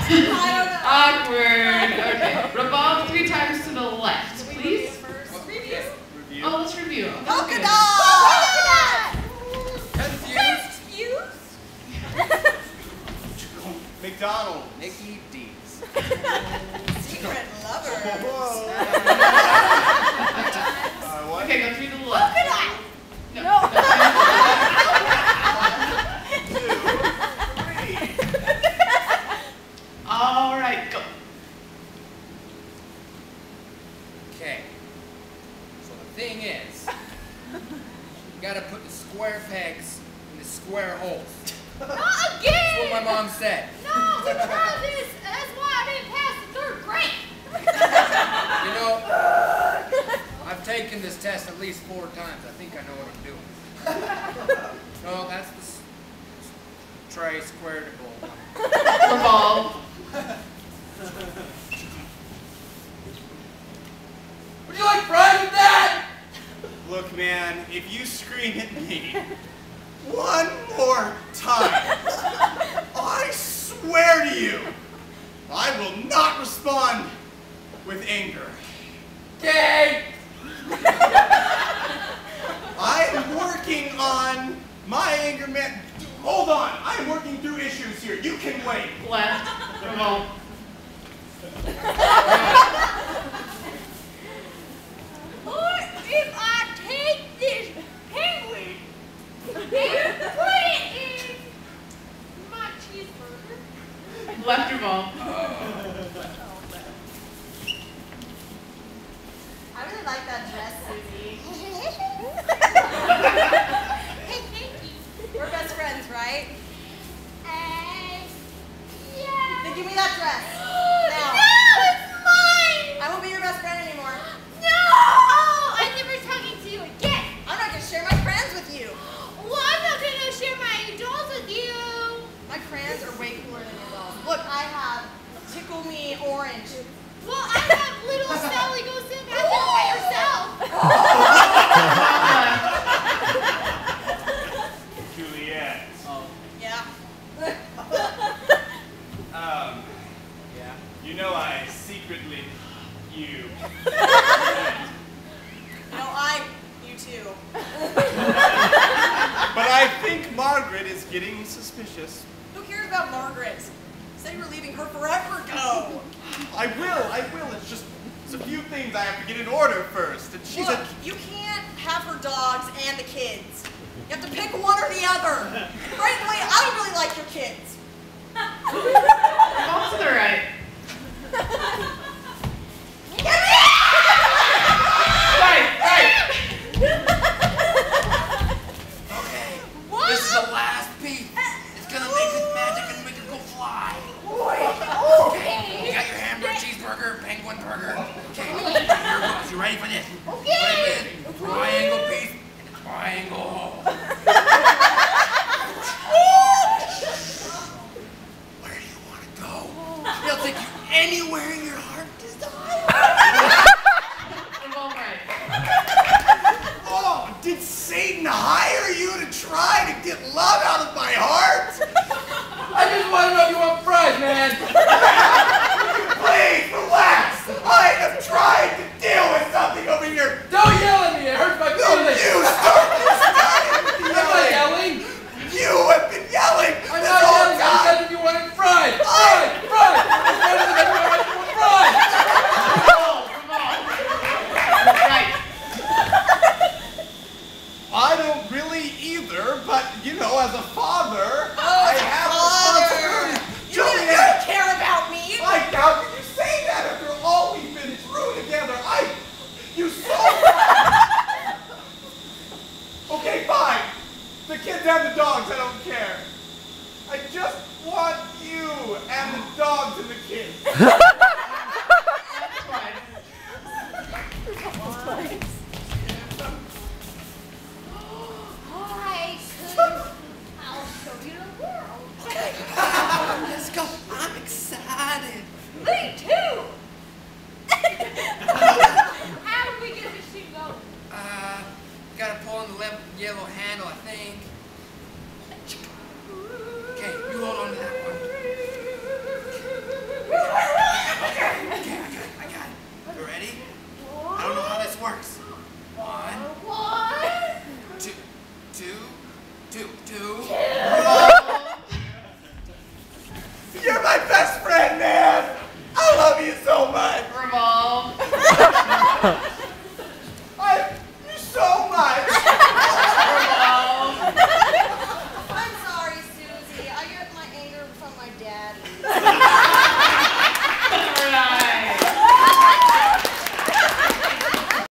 I don't know. Awkward. Okay. Revolve 3 times to the left, please. Review. Oh, let's review. Polka dot! Confused. McDonald. Mickey D's. Secret lovers. What? Okay, go 3 to the left. Polka dot! No. All right, go. Okay. So the thing is, you gotta put the square pegs in the square holes. Not That's again! what my mom said. No, because that's why I didn't pass the 3rd grade. You know, I've taken this test at least 4 times. I think I know what I'm doing. No, that's the tray square to goal. Revolve. Would you like fries with that? Look, man, if you scream at me one more time, I swear to you, I will not respond with anger. Okay. I'm working on my anger, man. Hold on, I'm working through issues here. You can wait. Left. Revolve. Or if I take this penguin and put it in my cheeseburger. Left revolve. I really like that dress, Susie. Hey, thank you. We're best friends, right? Yeah. Then give me that dress. Now. No, it's mine. I won't be your best friend anymore. No, I'm never talking to you again. I'm not going to share my crayons with you. Well, I'm not gonna share my dolls with you. My crayons are way cooler than your dolls. Look, I have Tickle Me Orange. Well, I have little Sally go sit back there by herself. Juliet. Yeah. Yeah. You know I secretly you. You too. But I think Margaret is getting suspicious. Who cares about Margaret? Said you were leaving her forever ago. I will. It's just, it's a few things I have to get in order first. And she's Look, you can't have her dogs and the kids. You have to pick one or the other. Frankly, I don't really like your kids. Revolve to the right. Right. Okay. What? This is the last piece. It's gonna make this magic and make it go fly. Okay. You got your hamburger, cheeseburger, penguin burger. Okay. Here it goes. You ready for this? Okay. Ready for this? Triangle piece and a triangle hole. Where do you want to go? They'll take you anywhere your heart desires. Revolve right. Oh, did Satan hire you to try to get love out of my heart? I just want to know if you want fries, man. Please relax. I have tried to deal with something over here. Don't yell at me. It hurts my No, feelings. you start this time with the I'm not yelling. yelling. You have been yelling I'm this not whole yelling. I time. said if you wanted fries. Fries. Fries. I said if you wanted fries. Right. I don't really either, but you know, as a father, Oh, I have responsibility. You don't care about me. Mike, how can you say that after all we've been through together? You so. Okay, fine. The kids and the dogs, I don't care. I just want you and the dogs and the kids. That's fine. Alright, I'll show you the world. Let's go. I'm excited. Me too.